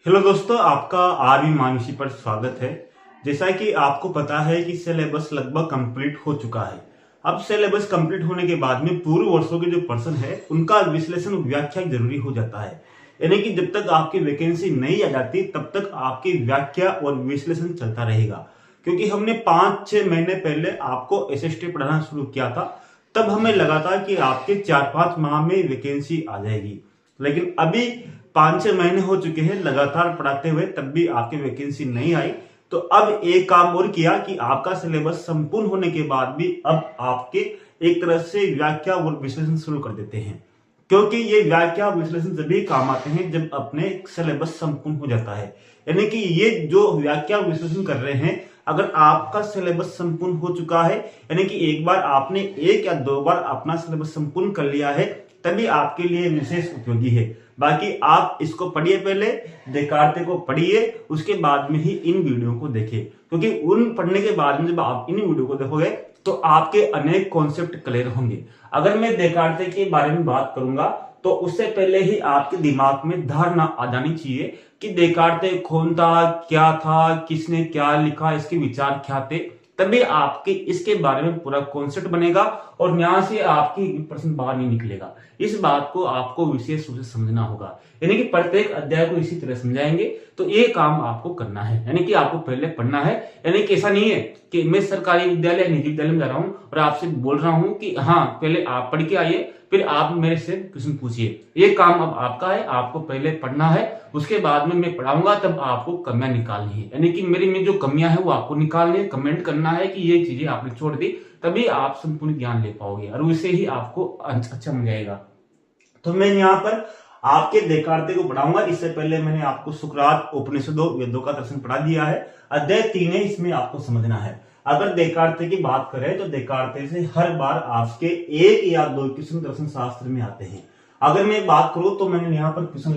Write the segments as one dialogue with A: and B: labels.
A: Hello दोस्तों, आपका RV Mansi पर स्वागत है। जैसा कि आपको पता है कि सिलेबस लगभग कंप्लीट हो चुका है। अब सिलेबस कंप्लीट होने के बाद में पूर्व वर्षों के जो पर्सन है उनका विश्लेषण व्याख्या जरूरी हो जाता है। यानी कि जब तक आपकी वैकेंसी नहीं आ जाती तब तक आपकी व्याख्या और विश्लेषण चलता रहेगा। क्योंकि हमने 5-6 महीने पहले आपको एसएसटी पढ़ाना शुरू किया था, तब हमें लगा था कि आपके 4-5 माह में वैकेंसी आ जाएगी। लेकिन अभी 5-6 महीने हो चुके हैं लगातार पढ़ाते हुए, तब भी आपकी वैकेंसी नहीं आई। तो अब एक काम और किया कि आपका सिलेबस संपूर्ण होने के बाद भी अब आपके एक तरह से व्याख्या और विश्लेषण शुरू कर देते हैं। क्योंकि ये व्याख्या विश्लेषण जब भी काम आते हैं जब अपने सिलेबस संपूर्ण हो जाता है। यानी कि ये जो व्याख्या विश्लेषण कर रहे हैं, अगर आपका सिलेबस संपूर्ण हो चुका है, यानी कि एक बार आपने 1 या 2 बार अपना सिलेबस संपूर्ण कर लिया है, तभी आपके लिए विशेष उपयोगी है। बाकी आप इसको पढ़िए, पहले देकार्ते को पढ़िए, उसके बाद में ही इन वीडियो को देखिए। क्योंकि उन पढ़ने के बाद में जब आप इन वीडियो को देखोगे तो आपके अनेक कॉन्सेप्ट क्लियर होंगे। अगर मैं देकार्ते के बारे में बात करूंगा तो उससे पहले ही आपके दिमाग में धारणा आ जानी चाहिए कि देकार्ते कौन था, क्या था, किसने क्या लिखा, इसके विचार क्या थे। तभी आपके इसके बारे में पूरा कॉन्सेप्ट बनेगा और यहां से आपकी प्रश्न बाहर नहीं निकलेगा। इस बात को आपको विशेष रूप से समझना होगा। यानी कि प्रत्येक अध्याय को इसी तरह समझाएंगे, तो ये काम आपको करना है। यानी कि आपको पहले पढ़ना है। यानी कि ऐसा नहीं है कि मैं सरकारी विद्यालय निजी विद्यालय में जा रहा हूं और आपसे बोल रहा हूं कि हाँ पहले आप पढ़ के आइए, फिर आप मेरे से क्वेश्चन पूछिए। ये काम अब आपका है, आपको पहले पढ़ना है, उसके बाद में मैं पढ़ाऊंगा, तब आपको कमियां निकालनी है। यानी कि मेरी में जो कमियां है वो आपको निकालनी है, कमेंट करना है कि ये चीजें आपने छोड़ दी, तभी आप संपूर्ण ज्ञान ले पाओगे और उससे ही आपको अच्छा मिल जाएगा। तो मैं यहाँ पर आपके देकार्ते को पढ़ाऊंगा। इससे पहले मैंने आपको सुकरात, उपनिषदों, वेदों का दर्शन पढ़ा दिया है। अध्याय 3 है, इसमें आपको समझना है। अगर देकार्ते की बात करें तो देकार्ते से हर बार आपके 1 या 2 क्वेश्चन दर्शन शास्त्र में आते हैं। अगर मैं बात करूं तो मैंने यहाँ पर क्वेश्चन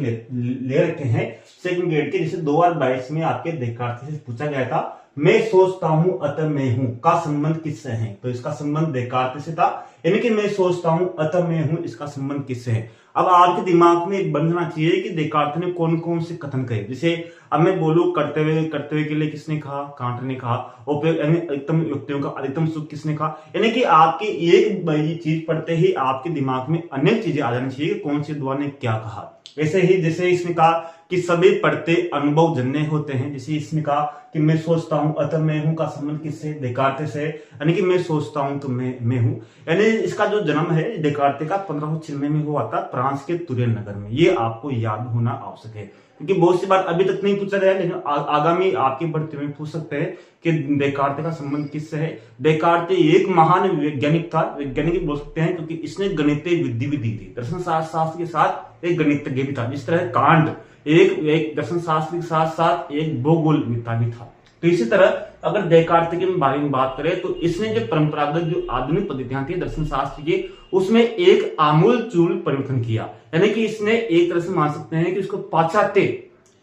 A: ले रखे हैं सेकंड ग्रेड के, जैसे 2022 में आपके देकार्ते से पूछा गया था, मैं सोचता हूं अतः मैं हूं का संबंध किससे है। तो इसका संबंध देकार्ते से था। यानी कि मैं सोचता हूं अतः मैं हूं, इसका संबंध किससे है। अब आपके दिमाग में बनना चाहिए कि देकार्ते ने कौन कौन से कथन कहे। जैसे अब मैं बोलूं कर्तव्य के लिए किसने कहा, कांट ने कहा। अधिकतम युक्तियों का अधिकतम सुख किसने कहा। यानी कि आपकी एक चीज पढ़ते ही आपके दिमाग में अनेक चीजें आ जानी चाहिए कि कौन से दुआ ने क्या कहा। वैसे ही जैसे इसने कहा कि सभी पढ़ते अनुभव जन्य होते हैं, जैसे इसने कहा कि मैं सोचता हूं अतः मैं हूं का संबंध किससे, देकार्ते से। यानी कि मैं सोचता हूं तो मैं हूं। यानी इसका जो जन्म है देकार्ते का 1596 में हुआ था फ्रांस के तुरिन नगर में। ये आपको याद होना आवश्यक है, क्योंकि बहुत सी बार अभी तक नहीं पूछा गया, लेकिन आगामी आपके बढ़ते में पूछ सकते हैं कि देकार्ते का संबंध किससे है। देकार्ते एक महान वैज्ञानिक था, वैज्ञानिक बोल सकते हैं, क्योंकि इसने गणितीय विधि भी दी थी। दर्शन शास्त्र के साथ एक गणितज्ञ भी था। जिस तरह कांट एक दर्शन शास्त्र के साथ साथ एक भूगोलविद भी था। तो इसी तरह अगर देकार्ते के बारे में बात करें तो इसने जो परंपरागत जो आधुनिक पद्धतियां थी दर्शन शास्त्र की, उसमें एक आमूल चूल परिवर्तन किया। यानी कि इसने एक तरह से मान सकते हैं कि इसको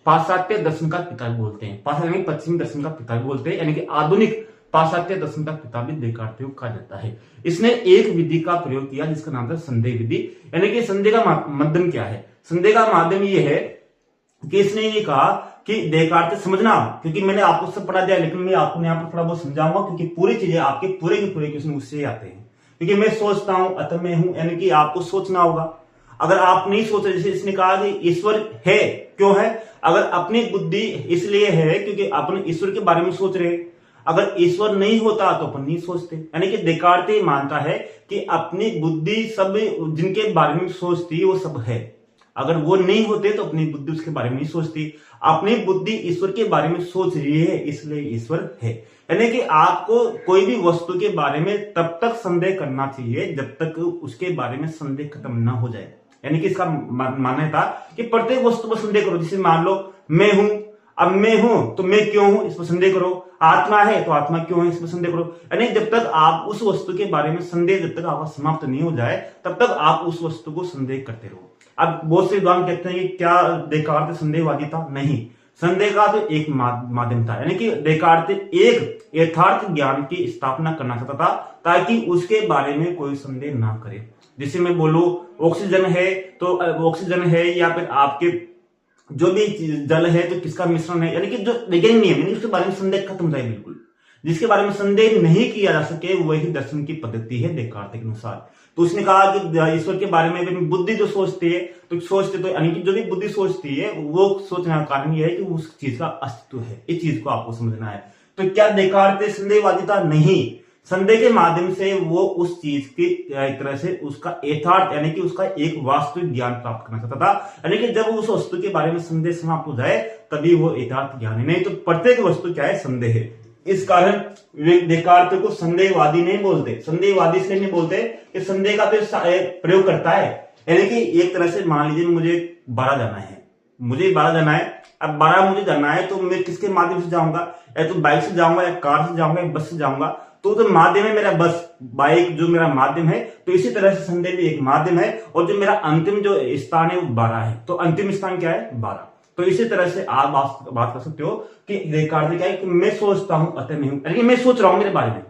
A: पाश्चात्य दर्शन का पिता बोलते हैं। पाश्चात्य पश्चिमी दर्शन का पिता बोलते हैं। यानी कि आधुनिक पाश्चात्य दर्शन का पिता भी देकार्ते को कहा जाता है। इसने एक विधि का प्रयोग किया जिसका नाम था संदेह विधि। यानी कि संदेह का माध्यम क्या है। संदेह का माध्यम ये है कि इसने ये कहा कि देकार्ते समझना, क्योंकि मैंने आपको सब पढ़ा दिया, लेकिन मैं आपको यहाँ पर थोड़ा बहुत समझाऊंगा, क्योंकि पूरी चीजें आपके पूरे के पूरे क्वेश्चन उससे आते हैं। क्योंकि मैं सोचता हूं अतः मैं हूं, यानी कि आपको सोचना होगा। अगर आप नहीं सोच रहे, जैसे इसने कहा कि ईश्वर है, क्यों है। अगर अपनी बुद्धि इसलिए है क्योंकि अपन ईश्वर के बारे में सोच रहे। अगर ईश्वर नहीं होता तो अपन नहीं सोचते। यानी कि देकार्ते मानता है कि अपनी बुद्धि सब जिनके बारे में सोचती वो सब है। अगर वो नहीं होते तो अपनी बुद्धि उसके बारे में नहीं सोचती। अपनी बुद्धि ईश्वर के बारे में सोच रही है, इसलिए ईश्वर है। यानी कि आपको कोई भी वस्तु के बारे में तब तक संदेह करना चाहिए जब तक उसके बारे में संदेह खत्म ना हो जाए। यानी कि इसका मानना था कि प्रत्येक वस्तु पर संदेह करो। जैसे मान लो मैं हूं, अब मैं हूं तो मैं क्यों हूं, इस पर संदेह करो। आत्मा है तो आत्मा क्यों है, इस पर संदेह करो। यानी जब तक आप उस वस्तु के बारे में संदेह जब तक आपका समाप्त नहीं हो जाए तब तक आप उस वस्तु को संदेह करते रहो। अब बहुत से विद्वान कहते हैं कि क्या देकार्ते संदेहवादी था। नहीं, संदेह का तो एक माध्यम था। यानी कि देकार्ते एक यथार्थ ज्ञान की स्थापना करना चाहता था ताकि उसके बारे में कोई संदेह ना करे। जैसे मैं बोलूं ऑक्सीजन है तो ऑक्सीजन है, या फिर आपके जो भी जल है तो किसका मिश्रण है, यानी कि जो वैज्ञानिक नियम है उसके बारे में संदेह खत्म जाए बिल्कुल। जिसके बारे में संदेह नहीं किया जा सके वही दर्शन की पद्धति है देकार्त के अनुसार। तो उसने कहा कि ईश्वर के बारे में बुद्धि जो सोचती है तो यानी कि जो भी बुद्धि सोचती है वो सोचने का कारण यह है कि उस चीज का अस्तित्व है। इस चीज को आपको समझना है। तो क्या देकार्त संदेहवादिता? नहीं, संदेह के माध्यम से वो उस चीज की एक तरह से उसका यथार्थ यानी कि उसका एक वास्तविक ज्ञान प्राप्त करना चाहता था। यानी कि जब उस वस्तु के बारे में संदेह समाप्त हो जाए तभी वो यथार्थ ज्ञान है। नहीं तो प्रत्येक वस्तु क्या है? संदेह है। इस कारण देकार्त को संदेहवादी नहीं बोलते। संदेहवादी इसलिए नहीं बोलते कि संदेह का तो प्रयोग करता है। यानी कि एक तरह से मान लीजिए मुझे 12 जाना है, अब 12 मुझे जाना है तो मैं किसके माध्यम से जाऊंगा? या तो बाइक से जाऊंगा या कार से जाऊंगा या बस से जाऊंगा। तो माध्यम है मेरा बस, बाइक जो मेरा माध्यम है। तो इसी तरह से संदेह भी एक माध्यम है और जो मेरा अंतिम जो स्थान है वो 12 है। तो अंतिम स्थान क्या है? 12। तो इसी तरह से आप बात कर सकते हो कि देकार्त क्या है कि मैं सोचता हूं अतः मैं हूं, यानी कि मैं सोच रहा हूं मेरे बारे में।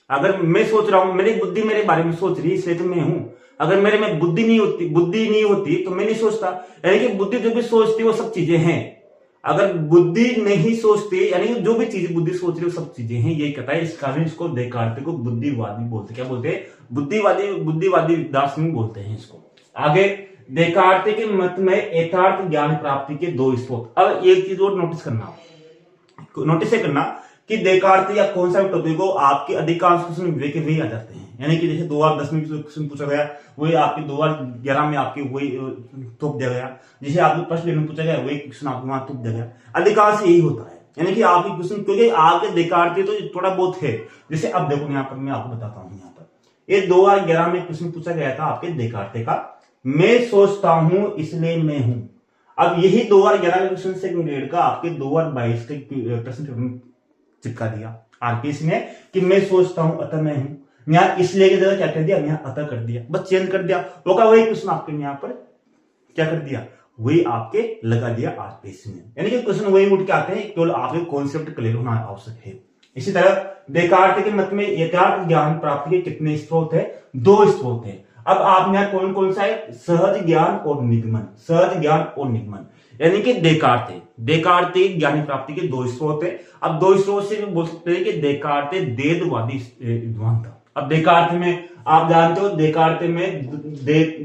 A: अगर मैं सोच रहा हूं, मेरी बुद्धि मेरे बारे में सोच रही है इसलिए तो मैं हूं। अगर मेरे में बुद्धि नहीं होती तो मैं नहीं सोचता। यानी कि बुद्धि जो भी सोचती है वो सब चीजें हैं। अगर बुद्धि नहीं सोचती यानी जो भी चीज बुद्धि सोच रही है वो सब चीजें हैं, यही कहता है। इस कारण इसको देकार्त को बुद्धिवादी बोलते। क्या बोलते हैं? बुद्धिवादी दार्शनिक बोलते हैं इसको। आगे देकार्त के मत में यथार्थ ज्ञान प्राप्ति के 2 स्रोत। अब एक चीज और नोटिस करना कि देकार्त या कौन सा टॉपिक हो, आपके अधिकांश क्वेश्चन विवेक के भी आ जाते हैं। यानी कि जैसे 2010 में क्वेश्चन पूछा गया वही आपके 2011 में आपके वही थोप दिया गया। जैसे आपके प्रश्न में पूछा गया वही क्वेश्चन आपके वहां थोप दिया गया। अधिकांश यही होता है। यानी कि आपके क्वेश्चन क्योंकि आपके देकार्त तो थोड़ा बहुत है। जैसे अब देखो यहाँ पर मैं आपको बताता हूँ। यहाँ पर ये 2011 में क्वेश्चन पूछा गया था आपके देकार्त का, मैं सोचता हूं इसलिए मैं हूं। अब यही 2011 के क्वेश्चन सेकंड ग्रेड का आपके 2022 के प्रश्न चिपका दिया आरपीएस ने कि मैं सोचता हूं अतः मैं हूं। यहां इसलिए की जगह क्या कर दिया? यहां अतः कर दिया, बस चेंज कर दिया। होगा वही क्वेश्चन आपके यहां पर क्या कर दिया? वही आपके लगा दिया आरपीएस ने। यानी कि क्वेश्चन वही उठ के आते हैं, केवल आपके कॉन्सेप्ट क्लियर होना आवश्यक है। इसी तरह देकार्त के मत में यथार्थ ज्ञान प्राप्ति के कितने स्रोत है? 2 स्रोत है। अब आप यहाँ कौन कौन सा है? सहज ज्ञान और निगमन। यानी कि देकार्त ज्ञान प्राप्ति के 2 स्रोत है। अब 2 स्रोत से भी बोल सकते हैं कि देकार्त देदवादी विद्वान था। अब देकार्त में आप जानते हो देकार्त में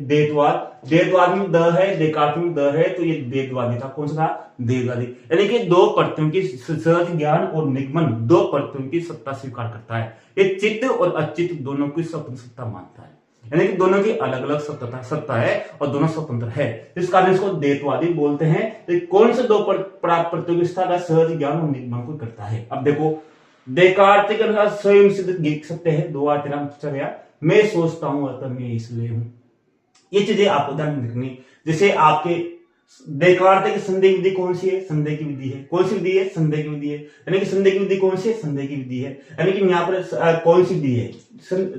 A: देदवाद में द है, देकार्त में द है, तो ये देदवादी था। कौन सा था? देदवादी। यानी कि 2 परतों की सहज ज्ञान और निगमन 2 परतों की सत्ता स्वीकार करता है। ये चित्त और अचित्त दोनों की स्वतंत्र सत्ता मानता है। यानी कि दोनों की अलग अलग सत्ता है और दोनों स्वतंत्र है। इस कारण इसको द्वैतवादी बोलते हैं। तो कौन से 2 प्रतियोगिता का सहज ज्ञान और निगमन को करता है? अब देखो देकार्त के अनुसार स्वयं सिद्ध सत्य है। 2013 में पूछा गया, मैं सोचता हूं अतः मैं इसलिए हूं। ये चीजें आपको ध्यान में रखनी। जैसे आपके देकार्त की संदेह विधि कौन सी है? संदेह की विधि है। कौन सी विधि है? संदेह की विधि है। यानी कि संदेह की विधि कौन सी है? संदेह की विधि है। यानी कि यहाँ पर कौन सी विधि है?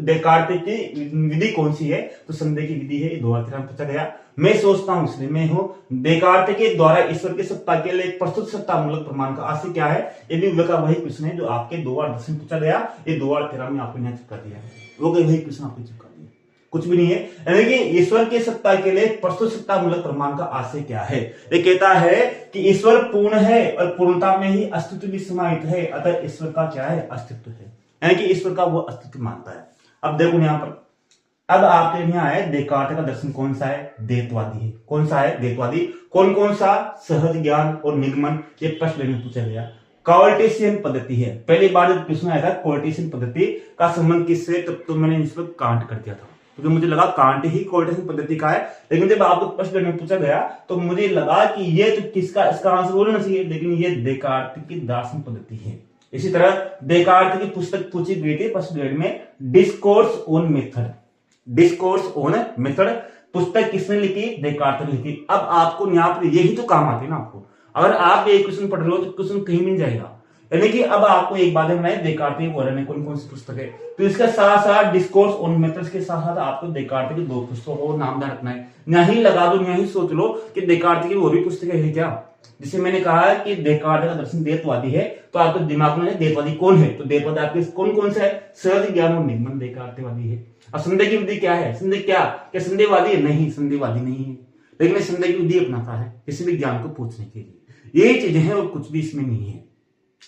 A: देकार्त की विधि कौन सी है? तो संदेह की विधि है। 2013 में पूछा गया, मैं सोचता हूं इसलिए मैं हूं। देकार्त के द्वारा ईश्वर की सत्ता के लिए प्रस्तुत सत्ता मूलक प्रमाण का आशय क्या है? ये भी विवेक का वही क्वेश्चन है जो आपके 2010 में पूछा गया। ये 2013 में आपको यहाँ चिपका दिया है। वो वही क्वेश्चन आपको चिपका दिया, कुछ भी नहीं है। यानी कि ईश्वर की सत्ता के लिए प्रस्तुत सत्ता मूलक प्रमाण का आशय क्या है? ये कहता है कि ईश्वर पूर्ण है और पूर्णता में ही अस्तित्व भी समाहित है, अतः ईश्वर का क्या है? अस्तित्व है। यानी कि ईश्वर का वो अस्तित्व मानता है। अब देखो यहाँ पर, अब आपके यहाँ है देकार्त का दर्शन कौन सा है? द्वैतवादी है। कौन सा है? द्वैतवादी। कौन कौन सा? सहज ज्ञान और निगमन। ये प्रश्न में पूछा गया। कार्टेशियन पद्धति है। पहली बार जब प्रश्न आया था कार्टेशियन पद्धति का संबंध किससे, तब तो मैंने इस पर कांट कर दिया था क्योंकि मुझे लगा कांट ही कार्टेशियन पद्धति का है। लेकिन जब आपको प्रश्न में पूछा गया तो मुझे लगा कि ये तो किसका, इसका आंसर बोलना चाहिए, लेकिन ये देकार्त की दार्शनिक पद्धति है। इसी तरह देकार्त की पुस्तक पूछी गई थी फर्स्ट ग्रेड में, डिस्कोर्स ऑन मेथड। पुस्तक किसने लिखी? देकार्त ने लिखी। अब आपको यहाँ पर यही तो काम आती है ना आपको। अगर आप एक क्वेश्चन पढ़ रहे हो तो क्वेश्चन कहीं मिल जाएगा। यानी कि अब आपको एक बात है, देकार्त की वर्णन कौन कौन सी पुस्तक है, तो इसका साथ साथ डिस्कोर्स ऑन मेथड्स के साथ साथ आपको देकार्त की 2 पुस्तकों को नाम ध्यान रखना है। यहीं लगा दो, यहीं सोच लो कि देकार्त की और भी पुस्तकें है क्या। जिसे मैंने कहा कि देकार्त का दर्शन द्वैतवादी है, तो आपके दिमाग में द्वैतवादी कौन है? तो द्वैतवादी आपके कौन कौन सा है? सहज ज्ञान और निगमन देकार्तवादी है। अब संदेह की विधि क्या है? संदेह क्या संदेहवादी है? नहीं, संदेहवादी नहीं है। लेकिन इस संदेह की बुद्धि अपनाता है किसी भी ज्ञान को पूछने के लिए। यही चीजें हैं और कुछ भी इसमें नहीं है।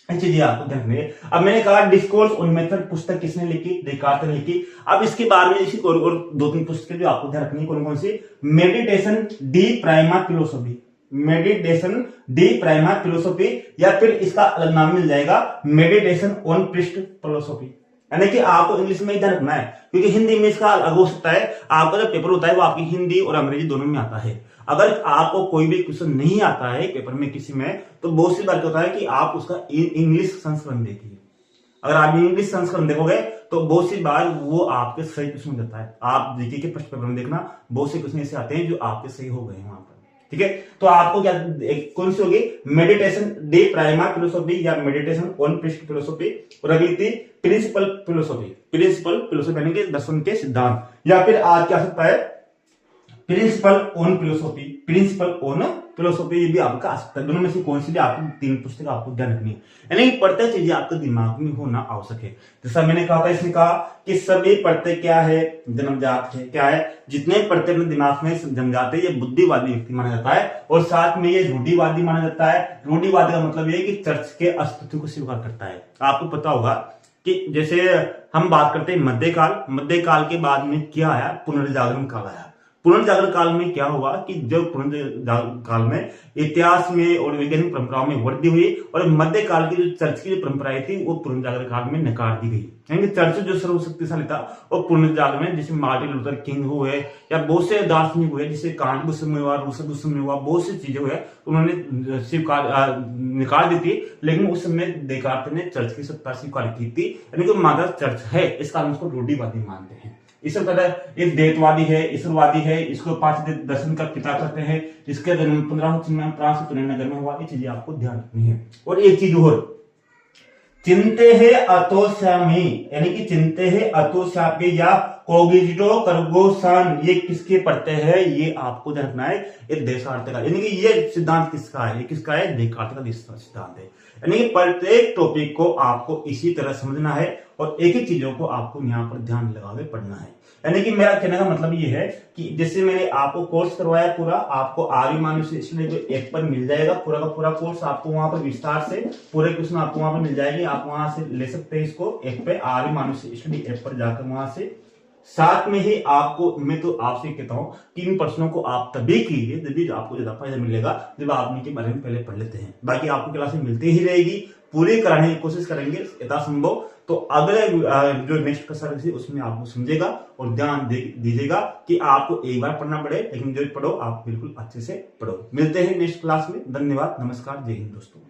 A: ये चीजें आपको ध्यान रखनी है। अब मैंने कहा डिस्कोर्स ऑन मेथड पुस्तक किसने लिखी? डेकार्ट ने लिखी। अब इसके बारे में इसी और दो तीन पुस्तकें जो आपको ध्यान रखनी है, कौन कौन सी? मेडिटेशन डी प्राइमा फिलोसॉफी, मेडिटेशन डी प्राइमा फिलोसॉफी, या फिर इसका अलग नाम मिल जाएगा मेडिटेशन ऑन पृष्ठ फिलोसॉफी। यानी कि आपको इंग्लिश में ही ध्यान रखना है, क्योंकि हिंदी में इसका अलग हो सकता है। आपका जो पेपर होता है वो आपकी हिंदी और अंग्रेजी दोनों में आता है। अगर आपको कोई भी क्वेश्चन नहीं आता है पेपर में किसी में, तो बहुत सी बार क्या होता है कि आप उसका इंग्लिश संस्करण देखिए। अगर आप इंग्लिश संस्करण देखोगे तो बहुत सी बार वो आपके सही क्वेश्चन देता है। आप जीके के फर्स्ट पेपर में देखना, बहुत से क्वेश्चन ऐसे आते हैं जो आपके सही हो गए हैं वहां पर। ठीक है, तो आपको क्या कौन सी होगी? मेडिटेशन डे प्राइमा फिलोसॉफी या मेडिटेशन ऑन पृष्ठ फिलोसॉफी, और अगली थी प्रिंसिपल फिलोसॉफी। प्रिंसिपल फिलोसॉफी यानी कि दर्शन के सिद्धांत, या फिर आज क्या सकता है principal on philosophy, principal on philosophy, ये भी आपका आ सकता है। दोनों में से कौन सी भी आपको तीन पुस्तक आपको ध्यान रखनी है, यानी प्रत्येक चीजें आपके दिमाग में होना आवश्यक है। जैसा मैंने कहा था, इसने कहा कि सभी प्रत्यय क्या है? जन्मजात है। क्या है? जितने प्रत्यय अपने दिमाग में जम जाते हैं ये बुद्धिवादी व्यक्ति माना जाता है, और साथ में ये रूढ़िवादी माना जाता है। रूढ़िवादी का मतलब ये कि चर्च के अस्तित्व को स्वीकार करता है। आपको पता होगा कि जैसे हम बात करते हैं मध्यकाल के बाद में क्या आया? पुनर्जागरण काल आया। पुनर्जागरण काल में क्या हुआ कि जब पुनर्जागरण काल में इतिहास में और वैज्ञानिक परंपराओं में वृद्धि हुई, और मध्यकाल की जो चर्च की जो परंपराएं थी वो पुनर्जागरण काल में नकार दी गई। यानी चर्च जो सर्वशक्तिशाली था वो पुनर्जागरण में, जैसे मार्टिन लूथर किंग हुए या बहुत से दार्शनिक हुए, जैसे कांट उस समय हुआ, रूसो उस समय हुआ, बहुत सी चीजें हुए, उन्होंने स्वीकार निकाल दी थी। लेकिन उस समय डेकार्ट ने चर्च की सत्ता स्वीकार की थी, यानी कि माता चर्च है, इस कारण उसको रूढ़िवादी मानते हैं। इस तरह ये द्वैतवादी है, ईश्वरवादी है, इसको पांच दर्शन का पिता कहते हैं। इसका जन्म 1593 में हुआ। ये चीजें आपको ध्यान रखनी है। और एक चीज और, चिंते है अतोस्यामी, यानी कि चिंते है अतोस्यापी या कोगिजिटो कर्गोसान, ये किसके पढ़ते हैं? ये आपको ध्यान रखना है, ये देशार्थ का, यानी कि ये सिद्धांत किसका है? ये किसका है? देकार्त का सिद्धांत है। यानी कि प्रत्येक टॉपिक को आपको इसी तरह समझना है और एक ही चीजों को आपको यहाँ पर ध्यान लगा के पढ़ना है। यानी कि मेरा कहने का मतलब ये है कि जैसे मैंने आपको कोर्स करवाया पूरा, आपको आर्य मानुष्य स्टडी ऐप पर मिल जाएगा पूरा का पूरा कोर्स। आपको वहां पर विस्तार से पूरे क्वेश्चन आपको वहां पर मिल जाएंगे। आप वहां से ले सकते हैं इसको ऐप पे, आर्य मानुष्य स्टडी ऐप पर जाकर वहां से। साथ में ही आपको मैं तो आपसे कहता हूं कि इन प्रश्नों को आप तभी कीजिए जब आपको ज्यादा फायदा मिलेगा, जब आप इनके बारे में पहले पढ़ लेते हैं। बाकी आपको क्लासें मिलती ही रहेगी, पूरी कराने की कोशिश करेंगे यथासंभव। तो अगले जो नेक्स्ट का सर्विस है उसमें आपको समझेगा और ध्यान दीजिएगा कि आपको एक बार पढ़ना पड़े, लेकिन जो पढ़ो आप बिल्कुल अच्छे से पढ़ो। मिलते हैं नेक्स्ट क्लास में। धन्यवाद, नमस्कार, जय हिंद दोस्तों।